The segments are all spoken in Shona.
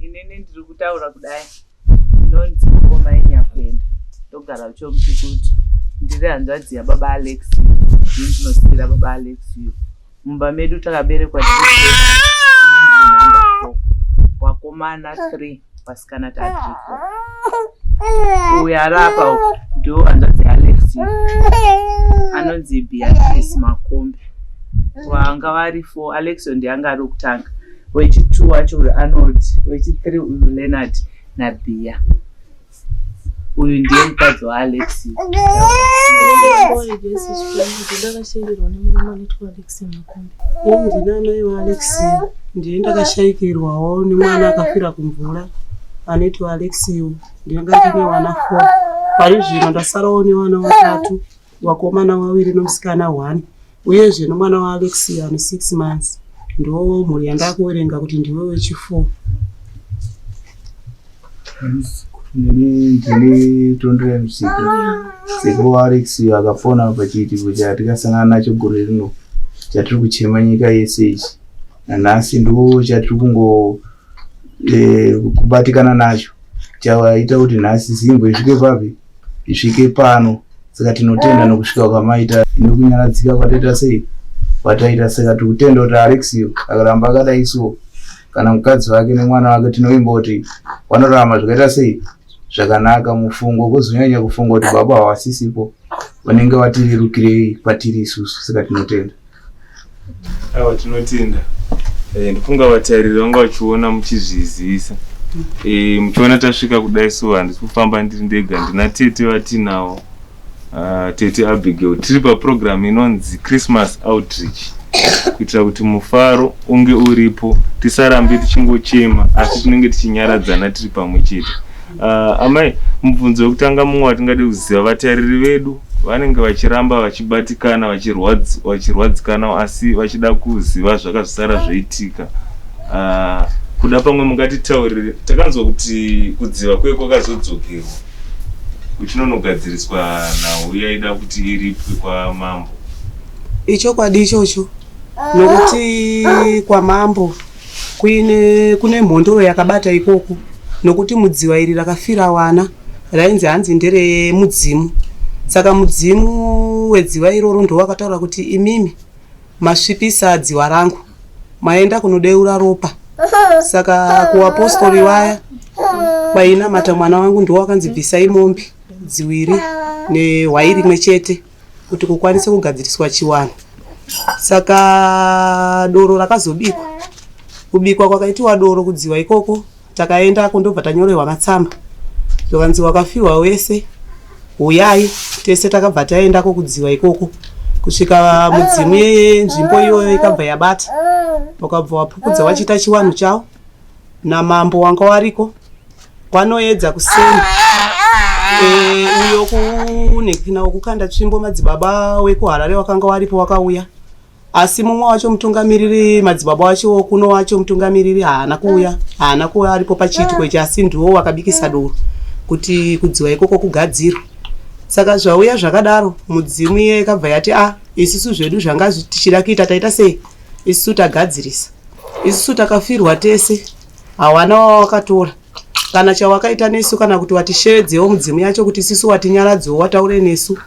inini ndiri kutaura kudai ndinonzi Mukoma Nyakwenda ndogara uchomuchikuti ndiri hanzvadzi yaBaba Alex ndinosira Baba Alex mumba medu takaberekwa namba 4 wakomana 3 vasikana 3 uyu arapa ndo hanzvadzi yaAlex anonzi Beatrice Makombe wanga vari 4 Alex ndianga ari kutanga wechi2 wacho uyu Arnold wechi3 uyu Leonard naBia uyu ndiye mukadzi waAlex ndinamai waAlex ndiye ndakashayikirwawo nemwana akafira kumvura anoitwa Alex ndinanga ndine wana 4 pari zvino ndasarawo newana 3 wakomana 2 nomusikana 1 uyezve nomwana waAlex ane 6 months ndo mhuri yandakuverenga kuti ndiwe wechi4 ndine tondera musika seko Alex akafona pachiitiko chatikasangana nacho gore rino chatiri kuchema nyika yese ichi nanhasi ndo chatiri kungo kubatikana nacho chawaita kuti nhasi Zimbabwe isvike papi isvike pano saka tinotenda nokusvika kwamaita inokunyaradzika kwataita sei kwataita saka tikutenda kuti Alex akaramba akadai so kana mukadzi wake nemwana wake tinoimba kuti vanorarama zvakaita sei zvakanaka mufungo kuzonyanya kufunga kuti baba hawasisipo vanenge vatirirukirei patiri isusu saka tinotenda awa tinotenda ndifunga vatariri vanga vachiona muchizvizivisa muchiona tasvika kudai so handisi kufamba ndiri ndega ndina tete vatinawo tete Abigail tiri paprogramu inonzi Christmas Outreach kuitira kuti mufaro unge uripo tisarambe tichingochema asi tinenge tichinyaradza tiri pamwe chete. Amai mubvunzo wekutanga mumwe watingade kuziva vatariri vedu vanenge vachiramba vachibatikana vachirwadzikana asi vachida kuziva zvakazosara zvaitika. Kuda pamwe mungatitaurire takanzwa kuti kudziva kwe kwakazodzokerwa kuchinonogadziriswa nhau yaida kuti iripwe kwa mambo. Ichokwadi ichocho nokuti kwa mambo kune mhondoro yakabata ikoko nokuti mudziwa iri rakafira wana rainzi hanzi ndere mudzimu. Saka mudzimu wedziwa iroro ndo wakataura kuti imimi masvipisa dziwa rangu maenda kunodeura ropa. Saka kuapostori waya kwaina mata mwana wangu ndo wakanzi bvisai mombe dziwiri nehwairi mwechete kuti kukwanise kugadziriswa chiwana. Saka doro rakazobikwa. Kubikwa kwakaitiwa doro kudziwa ikoko takaenda kundobva tanyorerwa matsamba. Zvakanzi wakafiwa wese uyai tese takabva taenda kudziwa ikoko. Kusvika mudzimu yenzvimbo iyoyo ikabva yabata. Wakabva wapukudza wachita chiwanu chavo namambo wanga wariko wanoedza kusema uyo kunekina wokukanda tsvimbo madzibaba wekuharare wakanga waripo wakauya. Asi mumwe wacho mutungamiriri madzibaba wacho kuno wacho mutungamiriri haana kuuya aripo pachiitiko ichi asi ndiwo wakabikisa doro kuti kudziwa ikoko kugadzirwa. Saka zvauya zvakadaro mudzimu iye ikabva yati isusu zvedu zvanga tichida kuita taita sei isusu tagadzirisa. Isusu takafirwa tese hawana wawakatora kana chawakaita nesu kana kuti watishedzewo mudzimu yacho kuti isusu watinyaradzewo wataure nesu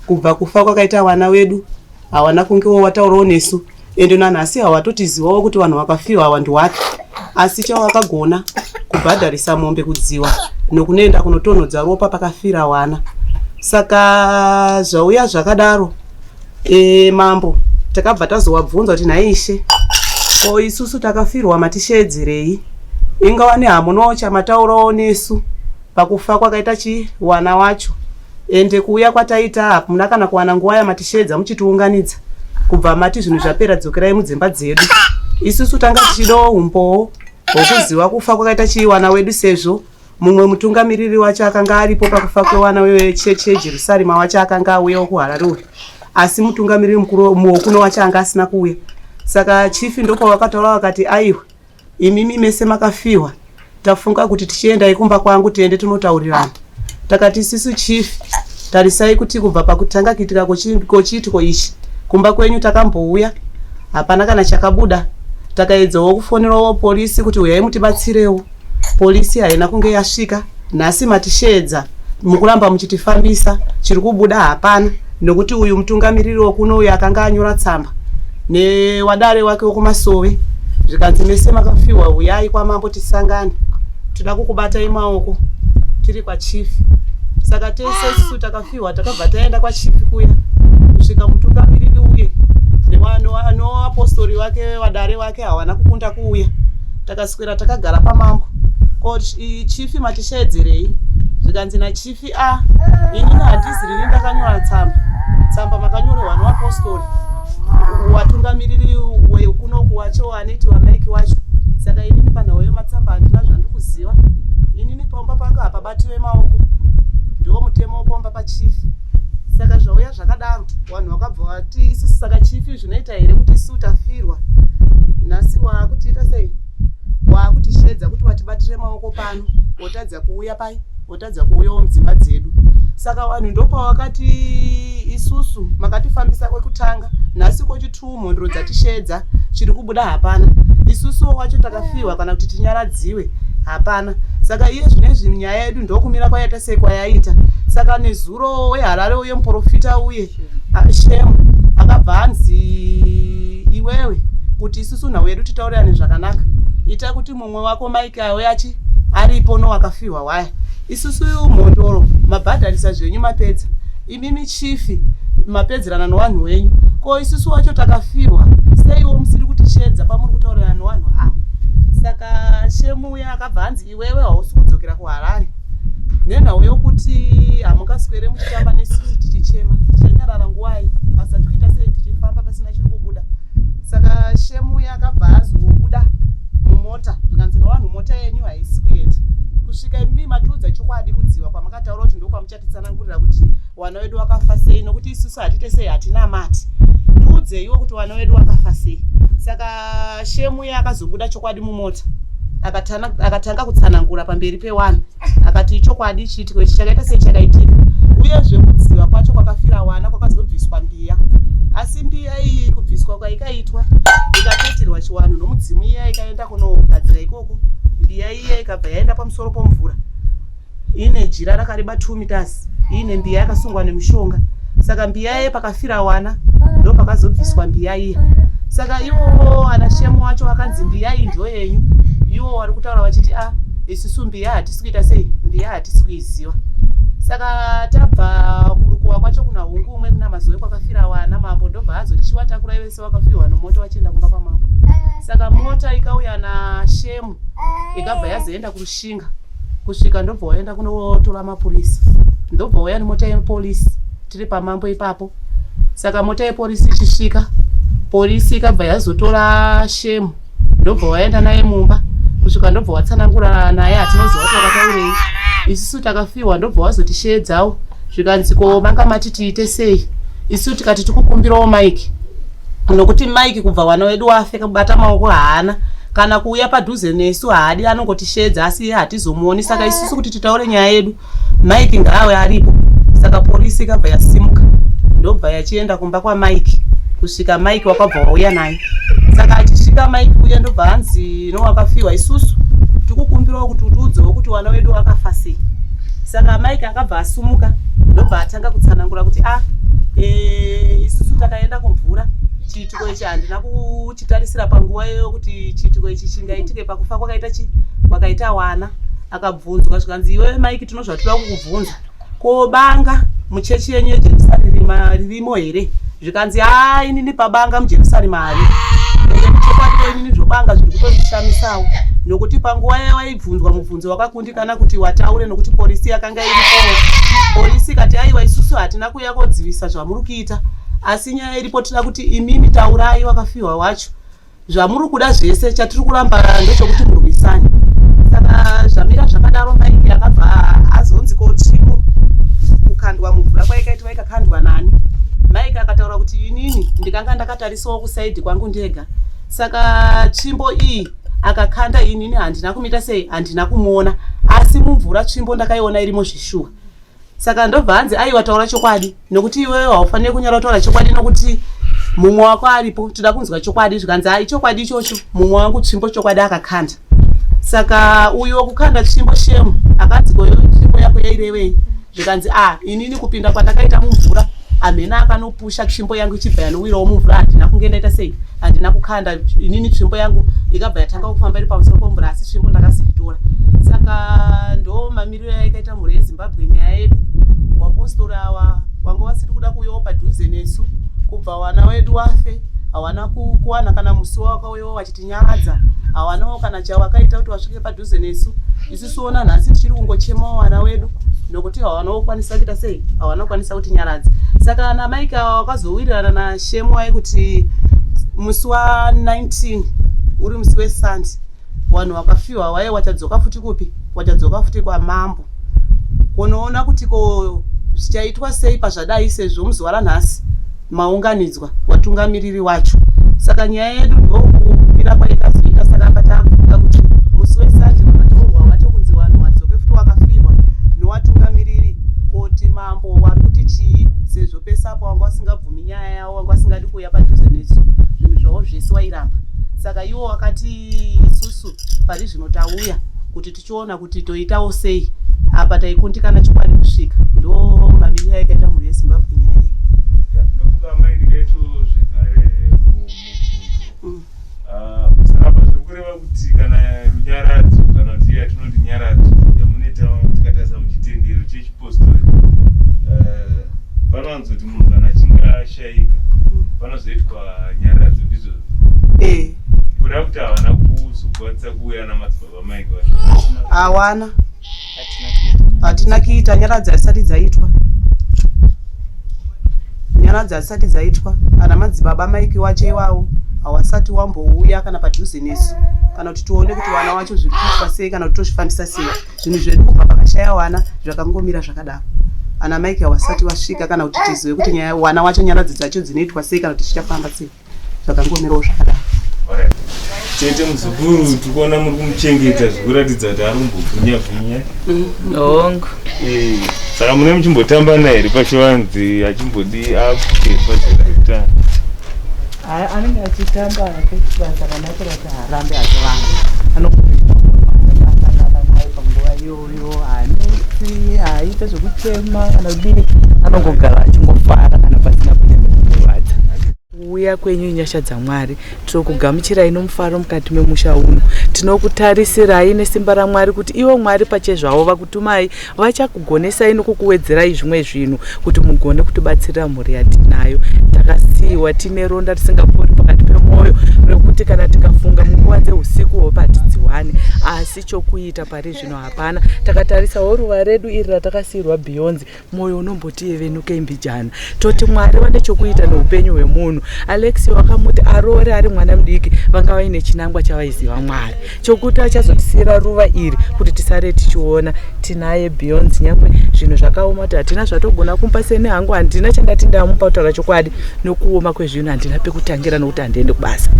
kubva kufa kwakaita wana wedu hawana kungewo wataurawo nesu ende nanhasi hawatotiziwawo kuti vanhu vakafirwa hawa ndiwake asi chawakagona kubhadharisa mombe kudziwa nokunoenda kunotonhodza ropa pakafira wana. Saka zvauya zvakadaro mambo takabva tazowabvunza kuti naishe ko isusu takafirwa matishedzerei ingava nehamunawo chamataurawo nesu pakufa kwakaita chiwana wacho ende kuuya kwataita hapuna kana kuwana nguva yamatishedza muchitiunganidza kubva mati zvinhu zvapera dzokerai mudzimba dzedu. Isusu tanga tichidawo umbowo hwokuziva kufa kwakaita chiwana wedu sezvo mumwe mutungamiriri wacho akanga aripo pakufa kwewana wechechi yeJerusarema wacho akanga auyawo kuHarare asi mutungamiriri mukuru muokuno wacho anga asina kuuya. Saka chifi ndoko wakataura wakati aiwa imimi mese makafiwa tafunga kuti tichienda ikumba kwangu tiende tunotaurirana. Takati sisu chifi tarisai kuti kubva pakutanga kuitika kochiitiko ichi kumba kwenyu takambouya hapana kana chakabuda. Takaedzawo kufonerawo polisi kuti uyai mutibatsirewo polisi haina kunge yasvika. Nhasi matishedza mukuramba muchitifambisa, chiri kubuda hapana, nokuti uyu mutungamiriri wekuno uyu akanga anyora tsamba newadare wake wekumasove zvikanzi mese makafiwa uyai kwamambo tisangane, toda kukubatai maoko tiri kwachifi. Saka tese isusu takafiwa takabva taenda kwachifi kuya kusvika mutungamiriri uye neapostori wake wadare wake hawana kukunda kuuya, takaswera takagara pamambo. Ko chifi matishedzerei? Zvikanzi nachifi inini handiziriri ndakanyora tsamba makanyorerwa neapostori watungamiriri wekunoku wacho aneti wamaiki wacho. Saka inini panhauyo matsamba handina zvandikuziva. Inini pomba panga hapabatiwe maoko, ndiwo mutemo wopomba pachifi. Saka zvauya zvakadaro vanhu vakabva vati isusu saka chifi zvinoita here kuti isusu tafirwa. Nhasi waakutiita sei? Waakutishedza kuti watibatire maoko pano, wotadza kuuya pai, wotadza kuuyawo mudzimba dzedu. Saka vanhu ndopavakati isusu makatifambisa kwekutanga, nhasi kochituu mhondro dzatishedza chiri kubuda hapana. Isusu wacho takafiwa kana kuti tinyaradziwe hapana. Saka iye zvinezvi nyaya yedu ndokumira kwayaita sekwayaita. Saka nezuro weharare uye muprofita uye Shemu akabva anzi iwewe kuti isusu nhau yedu titaurirane zvakanaka. Ita kuti mumwe wako maiki ayo yachi aripo nowakafiwa waya. Isusu mhondoro mabhadharisa zvenyu mapedza. Imimi chifi mapedzerana nevanhu wenyu. Ko isusu wacho takafiwa seiwo musiri kutishedza pamuri kutaurirana nevanhu ava. Saka Shemu uya akabva anzi iwewe hausi kudzokera kuHarare. Nenhau yokuti hamukaswere muchitamba nesusu tichichema, tichanyarara nguwai pasati kuita sei tichifamba pasina chiri kubuda. Saka Shemu uya akabva azobuda mumota zvikanzi nevanhu mota yenyu haisi kuenda. Kusvika imi matiudza chokwadi kudziwa kwamakataura kuti ndokwamuchatitsanangurira kuti wana wedu wakafa sei, nokuti isusu hatite sei hatina mati. Tiudzeiwo kuti wana wedu wakafa sei. Saka Shemu uya akazobuda chokwadi mumota akatanga kutsanangura pamberi pewanhu akati chokwadi chiitiko ichi chakaita sei chakaitika, uyezve kudziwa kwacho kwakafira wana kwakazobviswa mbiya. Asi mbiya iyi kubviswa kwaikaitwa ikapetirwa chiwanhu nomudzimu iya ikaenda kunogadzira ikoko. Mbiya iya ikabva yaenda pamusoro pomvura ine jira rakareba 2 meters, ine mbiya yakasungwa nemushonga. Saka mbiya ye pakafira wana ndo pakazobviswa mbiya iya. Saka ivo ana Shemu wacho akanzi mbiya iyi ndio yenyu. Ivo vari kutaura vachiti isusu mbiya hatisi kuita sei, mbiya hatisi kuiziva. Saka tabva kurukuwa kwacho kuna hungu umwe kuna mazoe kwakafira wana mambo ndobva azoti chiwatakura vese vakafiwa nomoto vachienda kumba kwamambo. Saka mota ikauya na Shemu ikabva yazoenda kurushinga, kusvika ndobva waenda kunotora mapurisa, ndobva wauya nemota yepolisi tiri pamambo ipapo. Saka mota yepolisi ichisvika, polisi ikabva yazotora Shemu ndobva waenda naye mumba, kusvika ndobva watsanangura naye hatinoziva kuti wakataurei. Isusu takafiwa ndobva wazotishedzawo zvikanzi ko manga mati tiite sei. Isusu tikati tikukumbirawo maiki, nokuti maiki kubva wana wedu wafe kubata maoko haana, kana kuuya padhuze nesu haadi, anongotishedza asi hatizomuoni. Saka isusu kuti titaure nyaya yedu maiki ngaawe aripo. Saka polisi ikabva yasimuka ndobva yachienda kumba kwamaiki, kusvika maiki wakabva wauya naye. Saka achisvika maiki uya ndobva anzi nowakafiwa isusu tikukumbirawo kuti utiudzewo kuti wana wedu wakafa sei. Saka maiki akabva asumuka ndobva atanga kutsanangura kuti isusu takaenda kumvura, chiitiko ichi handina kuchitarisira panguva iyoyo kuti chiitiko ichi chingaitike pakufa kwakaita wana. Akabvunzwa zvikanzi iwe maiki tinozvatoda kukubvunza, ko banga muchechi yenyu yeJerusarema ririmo here? Zvikanzi inini pabanga muJerusarema hari. Chokwadi inini zvobanga zviri kutozvishamisawo, nokuti panguva yaibvunzwa mubvunzo wakakundikana kuti wataure, nokuti polisi yakanga iripo. Polisi ikati aiwa isusu hatina kuuya kodzivisa zvamuri kuita, asi nyaya iripo toda kuti imimi taurai wakafiwa wacho. Zvamuri kuda zvese chatiri kuramba ndechokuti murwisane. Saka zvamira zvakadaro maiki akabva azonzi kotsvimbo kukandwa mumvura kwaikaitwa ikakandwa nani. Maiki akataura kuti inini ndikanga ndakatarisawo kusaidhi kwangu ndega. Saka tsvimbo iyi akakanda inini handina kumita sei, handina kumuona, asi mumvura tsvimbo ndakaiona irimo zvishuwa. Saka ndobva hanzi aiwa taura chokwadi, nokuti iwewe haufaniri kunyara kutaura chokwadi nokuti mumwe wako aripo, toda kunzwa chokwadi. Zvikanzi chokwadi ichocho mumwe wangu tsvimbo chokwadi akakanda. Saka uyu wakukanda chimbo shemu akanzi goyo chimbo yako yairewei zvikanzi inini kupinda kwatakaita mumvura amena akanopusha chimbo yangu ichibva yanowirawo mumvura handina kunge ndaita sei handina kukanda inini tsvimbo yangu ikabva yatanga kufamba iri pamusoro pomvura asi tsvimbo ndakasiitora. Saka ndo mamiriro yaikaita mhuri yeZimbabwe nyaya yedu wapostori awa wanga wasiri kuda kuuyawo padhuze nesu kubva wana wedu wafe hawana kuwana kana musiwa wakauyawo wachitinyaradza hawanawo kana chawakaita kuti wasvike padhuze nesu isisuona nhasi tichiri kungochemawo wana wedu nokuti hawana kukwanisa kuita sei hawana kukwanisa kutinyaradza. Saka ana Mike wakazowirirana nashemu waikuti musi wa19 uri musi weSunday vanhu vakafiwa waye wachadzoka futi kupi wachadzoka futi kwaMambo kunoona kuti ko zvichaitwa sei pazvadai sezvo muzuva ranhasi maunganidzwa watungamiriri wacho. Saka nyaya yedu ndokumira kwaikazoita saka patakufunga kuti musi weSunday wakatorwa wacho kunzi vanhu vadzoke futi wakafirwa nowatungamiriri kuti Mambo wari kuti chii sezvo pesapo wanga wasingabvumi nyaya yavo wanga wasingadi kuuya padhuze nesu zvinhu zvavo zvese wairamba. Saka iwo wakati isusu pari zvino tauya kuti tichiona kuti toitawo sei apa taikundikana chikwadi kusvika ndo mamiriro yakaita mhuri yeZimbabwe nyaya iyi. Ndofunga mai ndikaito zvekare mubvunzo apa zviri kureva kuti kana runyaradzo kana kuti yatinoti nyaradzo yamunoita tikatarisa muchitendero chechipostori panowanzoti munhu kana achinge ashayika panozoitwa nyaradzo ndizvo kureva kuti havana kuzokwanisa kuuya namadzibaba maiki hawana hatina kuita nyaradzi dzisati dzaitwa nyaradzi dzisati dzaitwa ana madzibaba maiki wacho iwawo hawasati wambouya kana padhuze nesu kana kuti tione kuti vana wacho zviri kuitwa sei kana kuti tozvifambisa sei zvinhu zvedu kubva pakashaya wana zvakangomira zvakadaro ana maiki hawasati wasvika kana kuti tizive kuti wana wacho nyaradzi dzacho dzinoitwa sei kana kuti tichafamba sei zvakangomirawo zvakadaro. Tete muzukuru tikuona muri kumuchengeta zvikuratidza kuti ari kumbobvunya hongu saka mune muchimbotamba naye iri pachivanzi achimbodi akutezwa zvakaita anenge achitamba basa ranakira kuti harambe achivanga anokuaangana naye panguva iyoyo hanetsi haite zvekuchema kana kudini anongogara achingofara kana pasina kunekurwadza. Kuuya kwenyu nyasha dzaMwari tinokugamuchirai nomufaro mukati memusha uno tinokutarisirai nesimba raMwari kuti ivo Mwari pachezvavo vakutumai vachakugonesai nokukuwedzerai zvimwe zvinhu kuti mugone kutibatsirira mhuri yatinayo. Takasiyiwa tine ronda risingapori pakati pemwoyo rekuti kana tikafunga munguva dzeusiku hopatidziwane asi chokuita pari zvino hapana. Takatarisawo ruva redu iri ratakasiyirwa Beyonce mwoyo unombotiyevenukei mbijana toti Mwari vane chokuita neupenyu hwemunhu. Alex wakamuti arore ari mwana mudiki vanga vaine chinangwa chavaiziva Mwari chokuti achazotisira ruva iri kuti tisare tichiona tinaye Beyonce nyangwe zvinhu zvakaoma kuti hatina zvatogona kumpa sene hangu handina chandati ndamupa kutaura chokwadi nokuoma kwezvinhu handina pekutangira nokuti handiende kubasa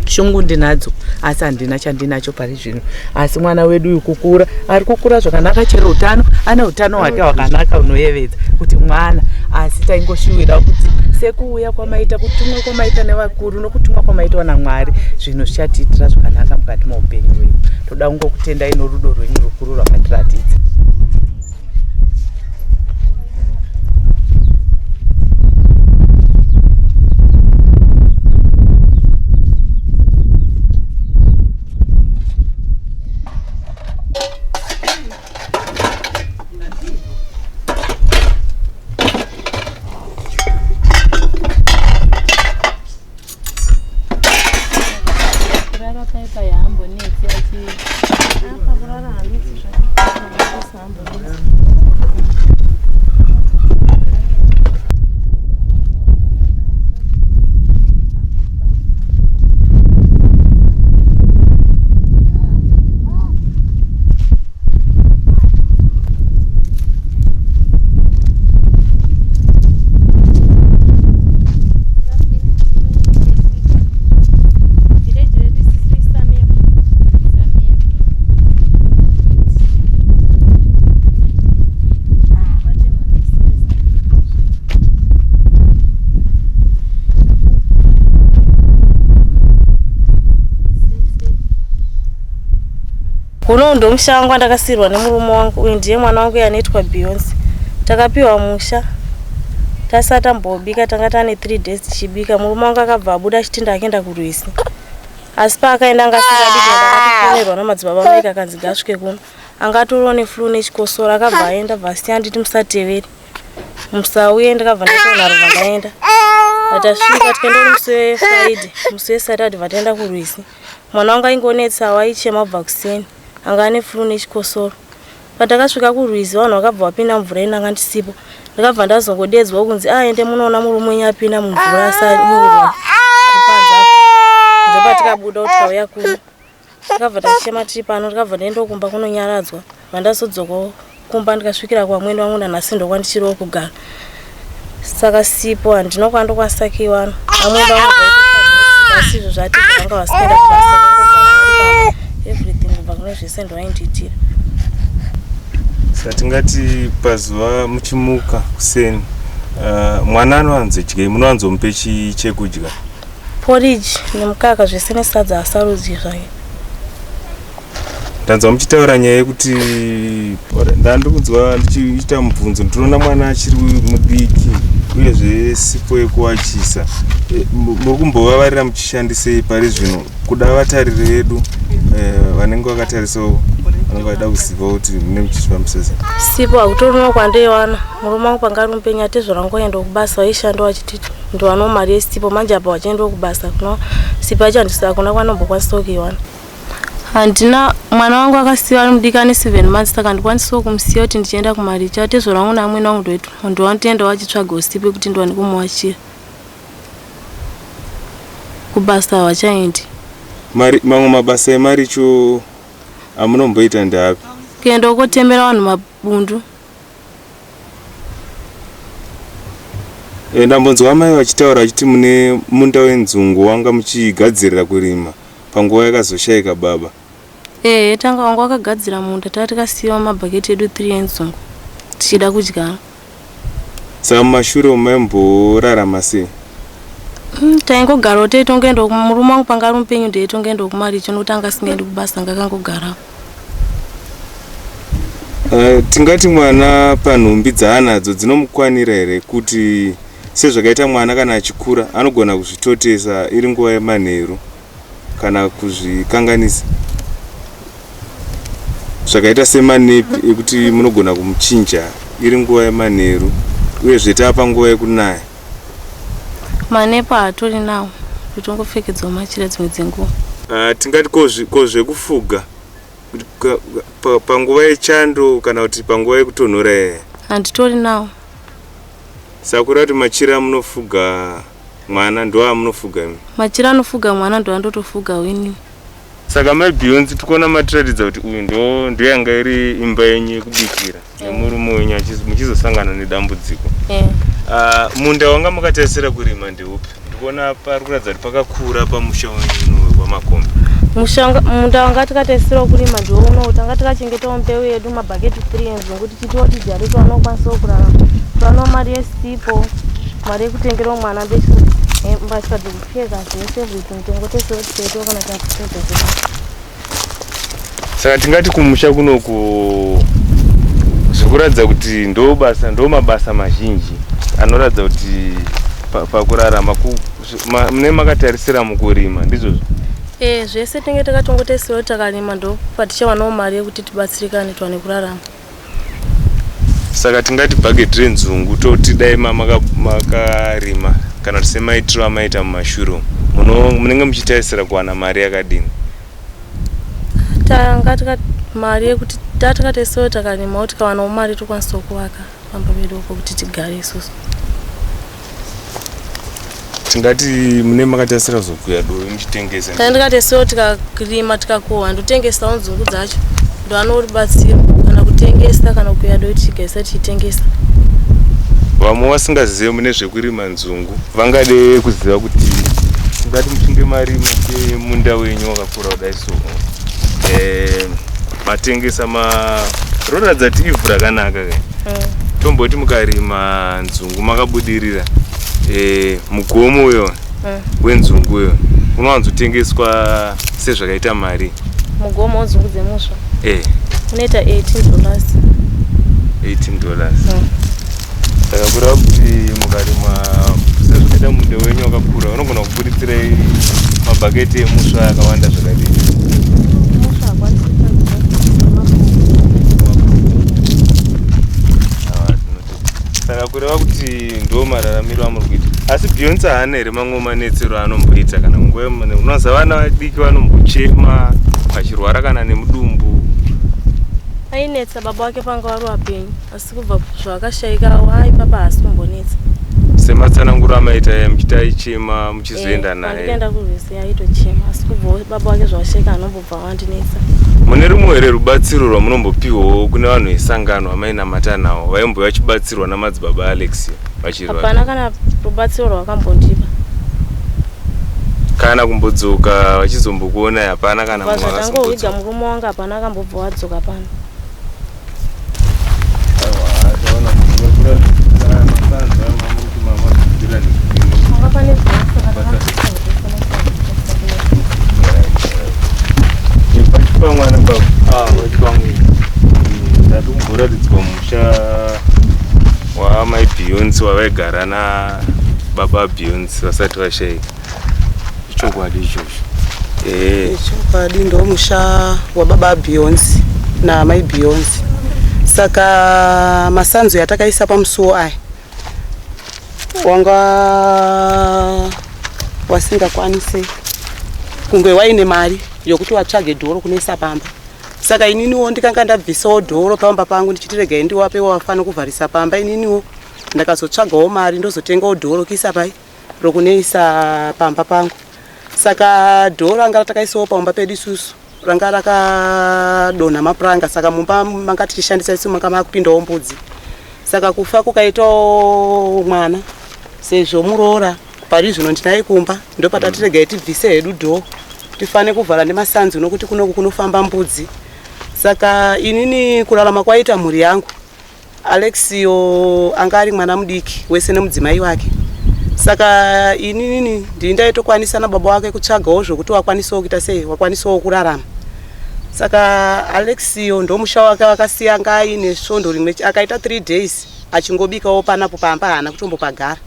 shungu ndinadzo asi handina chandinacho pari zvino asi mwana wedu uyu kukura ari kukura zvakanaka chero utano ane utano hwake hwakanaka unoyevedza kuti mwana asi taingoshuwira kuti sekuuya kwamaita kutumwa kwamaita nevakuru nokutumwa kwamaitwa naMwari zvinhu zvichatiitira zvakanaka mukati meupenyu hwedu. Toda kungokutendai norudo rwenyu rukuru rwamatiratidza. Uno ndo musha wangu ndakasirwa nemurume wangu. Uyu ndiye mwana wangu yanoitwa Beyonce. Takapiwa musha. Tasata mbobika tanga tane 3 days tichibika. Murume wangu akabva abuda chitinda akaenda kuRwisi. Asi paakaenda angasingadi kuenda akatofonerwa namadzibaba vake akanzi ngasvike kuno. Angatoriwo neflu nechikosoro akabva aenda vasi anditi musateveri. Musauye ndakabva ndatoona ruva ndaenda. Atasvika tikaenda musi weFriday, musi weSaturday vataenda kuRwisi. Mwana wangu aingonetsa waichema kubva kuseni. Anga ane flu nechikosoro. Patakasvika kuRwisi vanhu vakabva vapinda mvura inanga ndisipo. Ndakabva ndazongodedzwa kunzi aende munoona murume wenyu apinda mumvura asanyurwa. Ndipo tikabuda kuti kauya kuno. Takabva tachema tiri pano takabva ndaenda kumba kunonyaradzwa. Vandazodzoka kumba ndikasvikira kwamweni wangu nanhasi ndokwandichiriwo kugara. Saka sipo handinokwanisa kiwana. Amwe vangu vaitosabhosi izvo zvati zvanga vasingaenda kubasa vakagara everything kubva kune zvese ndovaindiitira. Saka tingati pazuva muchimuka kuseni mwana anowanzodyei, munowanzomupe chekudya? Porridge nemukaka zvese nesadza asarudzi zvake. Ndanzwa muchitaura nyaya yekuti ndandikunzwa ndichiita mubvunzo ndinoona mwana achiri mudiki uyezve sipo yekuwachisa. Mukumbovavarira muchishandisei pari zvino kuda vatariri vedu vanenge vakatarisawo vanenge vada kuziva kuti mune muchifambisa sei? Sipo hakutorino kwandeiwana. Murume wangu panga ari mupenya tezvorangoenda kubasa waishanda wachiti ndowana mari yesipo manje apa wachienda kubasa kuno sipo yacho handisi hakuna kwanombokwanisa kuiwana. Handina mwana wangu akasiiwa ari mudiki ane 7 months saka ndikwanisawo kumusiya kuti ndichienda kumaricha tezvorangu neamweni wangu ndoito ndowanotoenda wachitsvaga sipo kuti ndiwane kumuwachira. Kubasa hawachaendi. Mamwe mabasa emaricho amunomboita ndeapi? Kuenda kotembera vanhu mabundu. Ndambonzwa mai vachitaura vachiti mune munda wenzungu wanga muchigadzirira kurima panguva yakazoshayika baba. Tanga wangu wakagadzira munda tatikasiiwa mabhaketi edu 3 enzungu tichida kudyara. Saka mumashure maimborarama sei? Taingogarawo teitongoenda murume wangu panga ari mupenyu ndeitongoenda kumaricho nokuti anga asingaendi kubasa anga akangogarawo. Tingati mwana panhumbi dzaanadzo dzinomukwanira here kuti sezvakaita mwana kana achikura anogona kuzvitotesa iri nguva yemanheru kana kuzvikanganisa zvakaita semanepi ekuti munogona kumuchinja iri nguva yemanheru uyezve tapa nguva yekunaya? Manepa hatori nawo kutongopfekedzwa machira dzimwe dzenguva. Tingati kozvekufuga panguva yechando kana kuti panguva yekutonhora here? Handitori nawo. Saka kureva kuti machira munofuga mwana ndoa munofuga imi? Machira anofuga mwana ndo andotofuga weni. Saka mai Beyonce tikuona matiratidza kuti uyu ndo yanga iri imba yenyu yekubikira nemurume wenyu muchizosangana nedambudziko. Munda wanga makatarisira kurima ndeupi? Ndikuona pari kuratidza kuti pakakura pamusha wenyu wamakomba. Munda wanga takatarisira kurima ndouno tanga takachengetawo mbeu yedu mabhaketi 3 enzungu tichitiwo tidyare twanokwanisa kurarama. Twana mari yesipo, mari yekutengera mwana mbatya dzekupfeka zvese everything tongotesiwo tichaitawo kana takutoza. Saka tingati kumusha kunoku zvikuratidza kuti ndo mabasa mazhinji anoratidza kuti pakurarama mune makatarisira mukurima ndizvozvo? Zvese tinge takatongotesiwa takarima ndo patichawanawo mari yekuti tibatsirikane twane kurarama. Saka tingati bhaketi renzungu toti dai makarima kana kuti semaitiro amaita mumashure munenge muchitarisira kuwana mari yakadini? Tanga mari yekuti tatakatarisira takarima kuti tikawanawo mari tokwanisa kuvaka pamba pedu uko kuti tigare isusu. Tingati mune makatarisira zokuya dove muchitengesa? Tandikatarisira tikarima tikakohwa ndotengesawo nzungu dzacho ndo anoribatsira kana kutengesa kana kuya dove tichigaisa tichitengesa. Vamwe vasingazive mune zvekurima nzungu vangade kuziva kuti tingati muchinge marima munda wenyu wakakura kudai so matengesa roratidza kuti ivhu rakanaka tomboti mukarima nzungu makabudirira mugomo uyo wenzungu uyo unowanzotengeswa sezvakaita mari? Mugomo wenzungu dzemusva unoita $18. $18. Saka kureva kuti mukarima sezvakaita munda wenyu wakakura unogona kubuditsirei mabhaketi emusva akawanda zvakadini? Saka kureva kuti ndo mararamiro amuri kuita. Asi Beyonce haana here mamwe manetsero anomboita kana nguva unoza vana vadiki vanombochema vachirwara kana nemudumbu? Ainetsa baba wake panga wari wapenyu asi kubva zvakashayika papa haasi kumbonetsa. Sematsananguro amaita muchitaichema muchizoenda naye? Ndikaenda kurwisi aitochema asi kubva baba wake zvashayika anombobva wandinetsa. Mune rumwe here rubatsiro rwamunombopiwawo kune vanhu vesangano vamainamata nawo vaimbo vachibatsirwa namadzibaba Alexio vachirwara? Hapana kana rubatsiro rwakambondipa. Kana kumbodzoka vachizombokuona hapana kana mumwe akazombodzoka? Murume wangu hapana akambobva wadzoka pano. Pamwana baba vachipamwe ndati kumboratidzwa musha waamai Beyonce wavaigara nababa Beyonce vasati vashayika. Ichokwadi ichocho? Ichokwadi ndo musha wababa Beyonce naamai Beyonce. Saka masanzo yatakaisa pamusuwo aya wanga wasingakwanise kunge waine mari yokuti watsvage dhoro kunoisa pamba. Saka ininiwo ndikanga ndabvisawo dhoro pamba pangu ndichitirega ndiwapewo wafana kuvharisa pamba. Ininiwo ndakazotsvagawo mari ndozotengawo dhoro kuisa pai rokunoisa pamba pangu. Saka dhoro ranga ratakaisawo pamba pedu isusu ranga rakadonha mapuranga. Saka mumba manga tichishandisa isu manga makupindawo mbudzi. Saka kufa kukaitawo mwana sezvo muroora pari zvino ndinai kumba ndopatatirega tibvise hedu dhoo tifane kuvhara nemasanzu nokuti kunoku kunofamba mbudzi. Saka inini kurarama kwaita mhuri yangu Alexio anga ari mwana mudiki wese nemudzimai wake. Saka inini ndindaitokwanisa nababa wake kutsvagawo zvokuti wakwanisawo kuita sei wakwanisawo kurarama. Saka Alexio ndo musha wake wakasiya anga aine svondo rimwe akaita 3 days achingobikawo panapo pamba haana kutombopagara.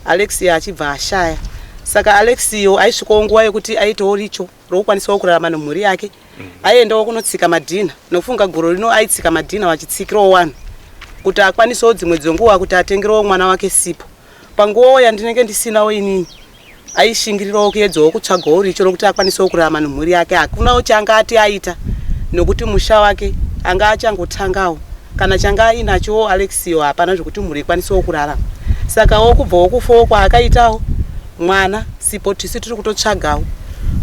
Alexio achibva ashaya. Saka Alexio aisvikawo nguva yekuti aitawo richo rokukwanisawo kurarama nemhuri yake. Aiendawo kunotsika madhina nokufunga goro rino aitsika madhina vachitsikirawo vanhu kuti akwanisawo dzimwe dzenguva kuti atengerewo mwana wake sipo. Panguva yandinenge ndisinawo inini aishingirirawo kuedzawo kutsvagawo richo rokuti akwanisawo kurarama nemhuri yake. Hakunawo changa ati aita nokuti musha wake anga achangotangawo. Kana changa ainachowo Alexio hapana zvokuti mhuri ikwanisawo kurarama. Saka wokubvawo kufawo kwaakaitawo mwana sipo tisu tiri kutotsvagawo.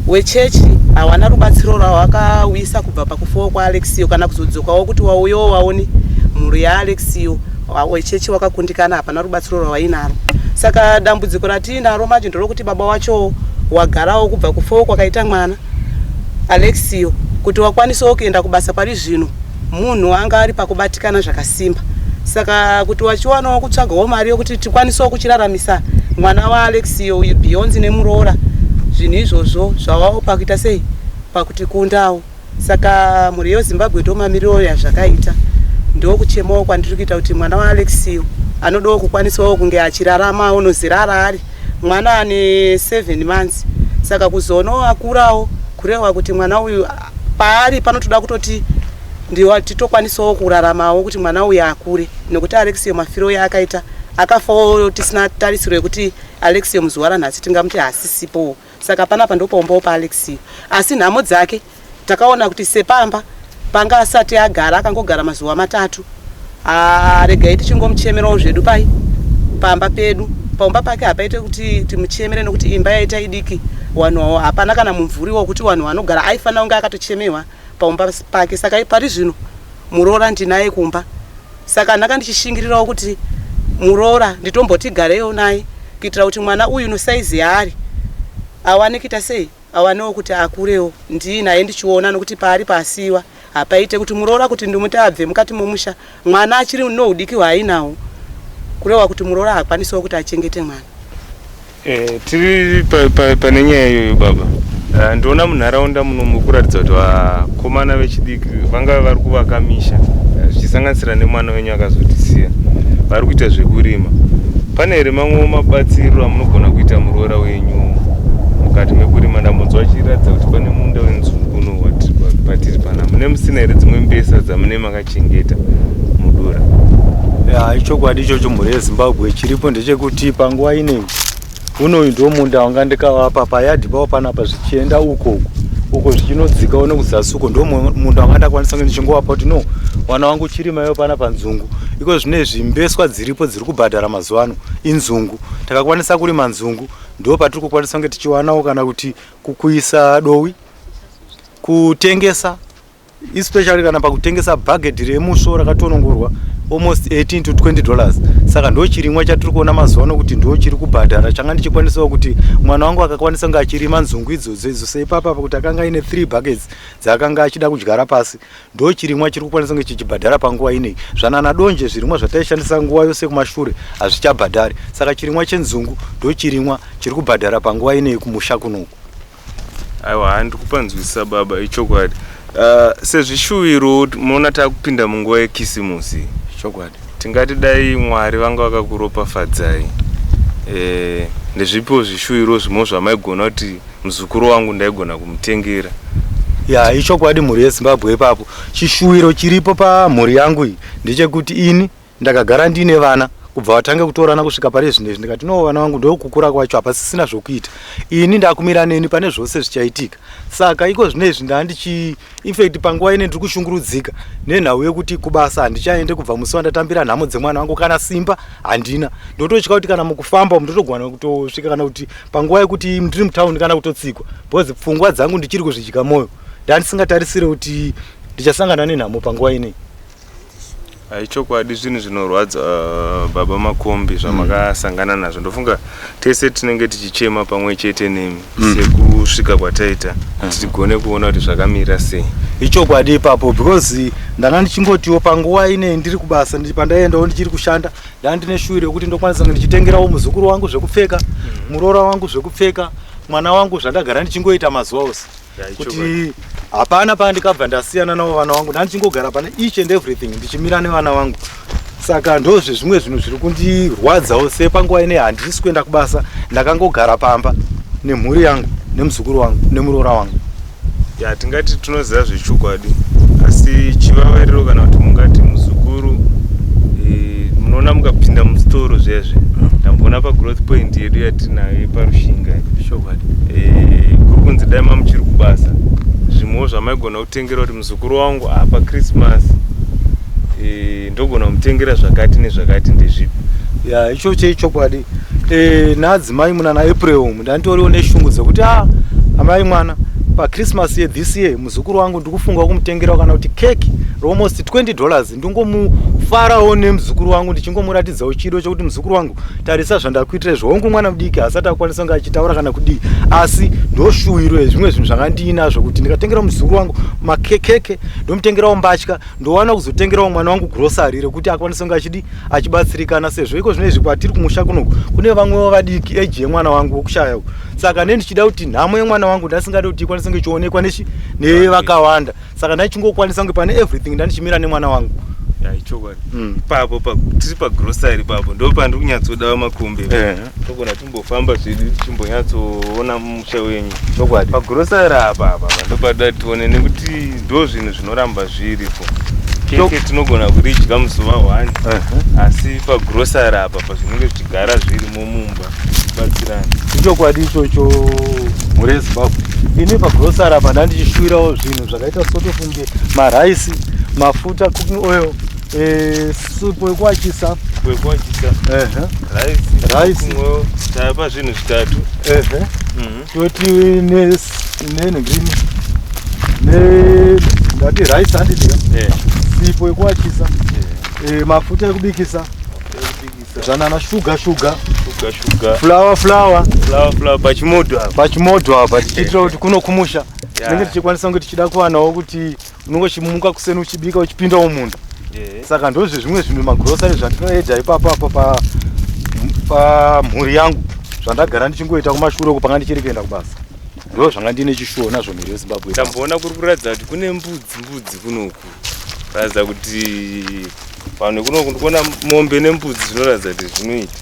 Wechechi hawana rubatsiro rwawakawisa kubva pakufawo kwaAlexio kana kuzodzokawo kuti wauyawo waone mhuri yaAlexio. Wechechi wakakundikana hapana rubatsiro rwawainaro. Saka dambudziko ratiinaro manje ndorokuti baba wacho wagarawo kubva kufawo kwakaita mwana Alexio kuti wakwanisawo kuenda kubasa pari zvino munhu anga ari pakubatikana zvakasimba. Saka kuti wachiwanawo kutsvagawo mari yokuti tikwanisawo kuchiraramisa mwana waAlexio uyu Beyonce nemuroora zvinhu izvozvo zvavawo pakuita sei pakuti kundawo. Saka mhuri yeZimbabwe ndomamiriro yazvakaita. Ndokuchemawo kwandiri kuita kuti mwana waAlexio anodawo kukwanisawo kunge achirarama unozirara ari mwana ane 7 months. Saka kuzoonawo akurawo kureva kuti mwana uyu paari panotoda kutoti ndiwa titokwanisawo kuraramawo kuti mwana uyu akure nokuti Alexio mafiro yaakaita akafawo tisina tarisiro yekuti Alexio muzuva ranhasi tingamuti hasisipo. Saka panapa ndopombawo paAlexio. Asi nhamo dzake takaona kuti sepamba panga asati agara akangogara mazuva 3 regai tichingomuchemerawo zvedu pai pamba pedu. Pamba pake hapaite kuti timuchemere nokuti imba yaita idiki wanhu hapana kana mumvuri wokuti wanhu vanogara aifanira kunge akatochemewa pamba pake. Saka pari zvino muroora ndinaye kumba. Saka ndanga ndichishingirirawo kuti muroora nditombotigareyo naye kuitira kuti mwana uyu nosaizi yaari awane kuita sei awanewo kuti akurewo ndinaye ndichiona nokuti paari pasiwa hapaite kuti muroora kuti ndimuti abve mukati momusha mwana achiri noudiki hwaainawo kureva kuti muroora hakwanisawo kuti achengete mwana. Tiri pane nyaya iyoyo baba. Ndona munharaunda muno mukuratidza kuti vakomana vechidiki vanga vari kuvaka misha zvichisanganisira nemwana wenyu akazotisiya vari kuita zvekurima. Pane here mamwe mabatsiro amunogona kuita muroora wenyu mukati mekurima? Ndambonzwa achiratidza kuti pane munda wenzungu uno patiri pana. Mune musina here dzimwe mbesa dzamune makachengeta mudura? Ichokwadi ichocho mhuri yeZimbabwe chiripo ndechekuti panguva ineyi unoyu ndo munda wanga ndikavapa payadhi pavo panapa zvichienda uko zvichinodzika one kuzasi uko ndo munda wanga ndakwanisa kunge ndichingovapa kuti no mwana wangu chirima ivo panapa nzungu. Iko zvinezvi mbeswa dziripo dziri kubhadhara mazuva ano inzungu. Takakwanisa kurima nzungu ndo patiri kukwanisa kunge tichiwanawo kana kuti kukuisa dowi kutengesa, especially kana pakutengesa bhagedhi remusvo rakatonongorwa almost $18 to $20. Saka ndo chirimwa chatiri kuona mazuva ano kuti ndo chiri kubhadhara. Changa ndichikwanisawo kuti mwana wangu akakwanisa kunge achirima nzungu idzodzo seipapa kuti akanga ine 3 buckets dzaakanga achida kudyara pasi, ndo chirimwa chiri kukwanisa kunge chichibhadhara panguva ineyi. Zvanana donje zvirimwa zvataishandisa nguva yose kumashure hazvichabhadhari. Saka chirimwa chenzungu ndo chirimwa chiri kubhadhara panguva ineyi kumusha kunoku. Aiwa, handikupanzwisisa baba ichokwadi. Sezvishuwiro munoona takupinda munguva yekisimusi, chokwadi tingati dai Mwari vanga vakakuropafadzai, ndezvipo zvishuwiro zvimwe zvamaigona kuti muzukuru wangu ndaigona kumutengera? Ichokwadi mhuri yeZimbabwe ipapo chishuwiro chiripo pamhuri yangu iyi ndechekuti ini ndakagara ndine vana kubva vatange kutorana kusvika pari zvinezvi ndikati no vana vangu ndokukura kwacho hapasisina zvokuita, ini ndakumira neni pane zvose zvichaitika. Saka iko zvinezvi ndandichi infact panguva ine ndiri kushungurudzika nenhau yekuti kubasa handichaende kubva musi wandatambira nhamo dzemwana wangu kana simba handina. Ndototya kuti kana mukufamba ndotogona kutosvika kana kuti panguva yekuti ndiri mutaundi kana kutotsikwa because pfungwa dzangu ndichiri kuzvidya mwoyo ndandisingatarisire kuti ndichasangana nenhamo panguva ineyi. Ichokwadi zvinhu zvinorwadza baba Makombi zvamakasangana nazvo. Ndofunga tese tinenge tichichema pamwe chete nemi sekusvika kwataita kuti tigone kuona kuti zvakamira sei. Ichokwadi ipapo because ndanga ndichingotiwo panguva ineyi ndiri kubasa pandaendawo ndichiri kushanda ndandine shuwiro yekuti ndokwanisa ndichitengerawo muzukuru wangu zvekupfeka, muroora wangu zvekupfeka, mwana wangu zvandagara ndichingoita mazuva ose kuti hapana pandikabva ndasiyana navo vana vangu, ndandichingogara pane each and everything ndichimira nevana vangu. Saka ndozve zvimwe zvinhu zviri kundirwadzawo sepanguva ineyi handisi kuenda kubasa, ndakangogara pamba nemhuri yangu nemuzukuru wangu nemuroora wangu. Tingati tinoziva zvechokwadi, asi chivavariro kana kuti mungati muzukuru munoona mukapinda musitoro zvezve ndamboona pagrowth point yedu yatinayo parushinga kuri kunzi dai mamuchiri kubasa zvimwewo zvamaigona kutengera kuti muzukuru wangu apa Christmas ndogona kumutengera zvakati nezvakati ndezvipi? Ichocho ichokwadi. Naadzimai muna naApril umu ndanditoriwo neshungu dzekuti amai mwana paChristmas yeThis year muzukuru wangu ndikufunga kumutengera kana kuti keki almost $20 ndingomufarawo nemuzukuru wangu ndichingomuratidzawo chido chokuti muzukuru wangu tarisa zvandakuitira zvongu mwana mudiki hasati akwanisa kunge achitaura kana kudii, asi ndoshuwiro zvimwe zvinhu zvakandiinazvo kuti ndikatengera muzukuru wangu makekeke ndomutengerawo mbatya ndowana kuzotengerawo mwana wangu grocery rekuti akwanisa kunge achibatsirikana sezvo iko zvinezvi kwatiri kumusha kunoku kune vamwewo vadiki eji yemwana wangu wokushayawo. Saka ndichida kuti nhamo yemwana wangu ndasingade kuti ikwanise kunge ichionekwa nevakawanda, saka ndaichingokwanisa kunge pane everything ndandichimira nemwana wangu. Ichokwadi ipapo tiri pagrocery papo ndo pandiri kunyatsodawo Makombi togona timbofamba zvedu tichimbonyatsoona musha wenyu. Chokwadi pagrocery apa ndopada tione nekuti ndo zvinhu zvinoramba zviripo. Keke tinogona kuridya muzuva 1 asi pagrocery apa pazvinenge zvichigara zvirimo mumba batsirani. Ichokwadi ichocho mhuri yeZimbabwe. Ini pagrocery apa ndandichishuwirawo zvinhu zvakaita sotofunge maraisi, mafuta, cooking oil, supu yekuachisa, rice, tapa zvinhu zvitatu. Toti nenhingrini ndati rice handidya, sipo yekuachisa, mafuta ekubikisa, zvanana shuga flour pachimoto apa tichitira kuti kuno kumusha tinenge tichikwanisa kunge tichida kuwanawo kuti unongochimuka kuseni uchibika uchipindawo munda. Saka ndozve zvimwe zvinhu magrocery zvandinoedha ipapo pamhuri yangu zvandagara ndichingoita kumashure uko panga ndichiri kuenda kubasa. ndo zvanga ndine chishuwo nazvo mhiri yezimbabwe. Tamboona kuri kuratidza kuti kune mbudzi kunoku, kuratidza kuti vanhu kunoku ndikuona mombe nembudzi zvinoratidza kuti zvinoita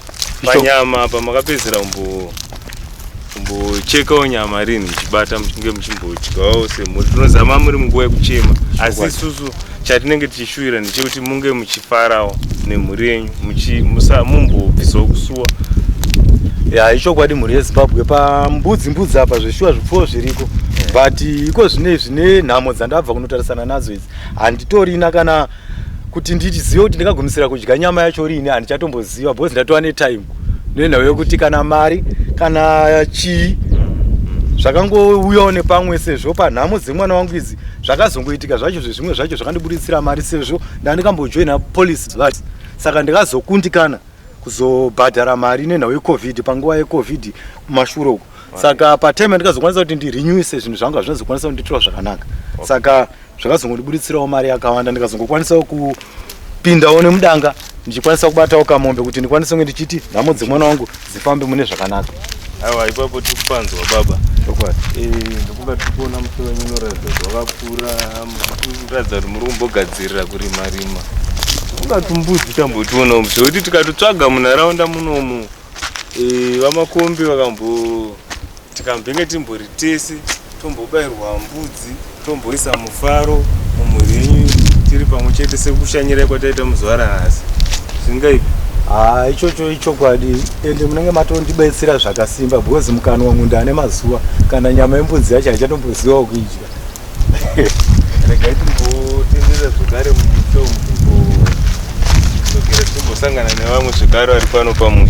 panyama apa makapedzera kumbochekawo nyama rini muchibata muchinge muchimbodyawo semhuri. Tinozama muri munguva yekuchema, asi isusu chatinenge tichishuvira ndechekuti munge muchifarawo nemhuri yenyu, mumbobvisawo kusuwa. Ya ichokwadi mhuri yezimbabwe pambudzi apa zveshuwa zvipfuwo zviriko, but iko zvine nhamo dzandabva kunotarisana nadzo idzi handitorina kana kuti ndichiziva kuti ndingagumisira kudya nyama yacho rini, handichatomboziva because ndatova netime nenhau yokuti kana mari kana chii zvakangouyawo nepamwe, sezvo panhamo dzemwana wangu idzi zvakazongoitika zvacho zvezvimwe zvacho zvakandibuditsira mari, sezvo ndandikambojoina police saka ndikazokundikana kuzobhadhara mari nenhau yecovid, panguva yecovid kumashure uko. Saka patime ndikazokwanisa kuti ndirinyuise zvinhu zvangu hazvinazokwanisa kundiitira zvakanaka, saka zvakazongondibuditsirawo mari yakawanda, ndikazongokwanisawo kupindawo nemudanga ndichikwanisa kubatawo kamombe kuti ndikwanise kunge ndichiti nhamo dzemwana wangu dzifambe mune zvakanaka. Aiwa, ipapo tikupanzwa baba. Ndokuva tikuona musoro wenyu unoratidza kuti wakakura, munoratidza kuti muri kumbogadzirira kurima. Ungati mbudzi tambotionawo zvekuti tikatotsvaga munharaunda munomu vamakombi tikambenge timbori tese tombobayirwa mbudzi, tomboisa mufaro mumhuri yenyu tiri pamwe chete sekushanyirai kwataita muzuva ranhasi. Zvingaipi? Ichocho ichokwadi, ende munenge matondibetsera zvakasimba because mukanwa munhu ane mazuva kana nyama yembudzi yacho haichatombozivawo kuidya. Regai timbotenderera zvekare mumusha umu, timbosangana nevamwe zvekare vari pano pamusha.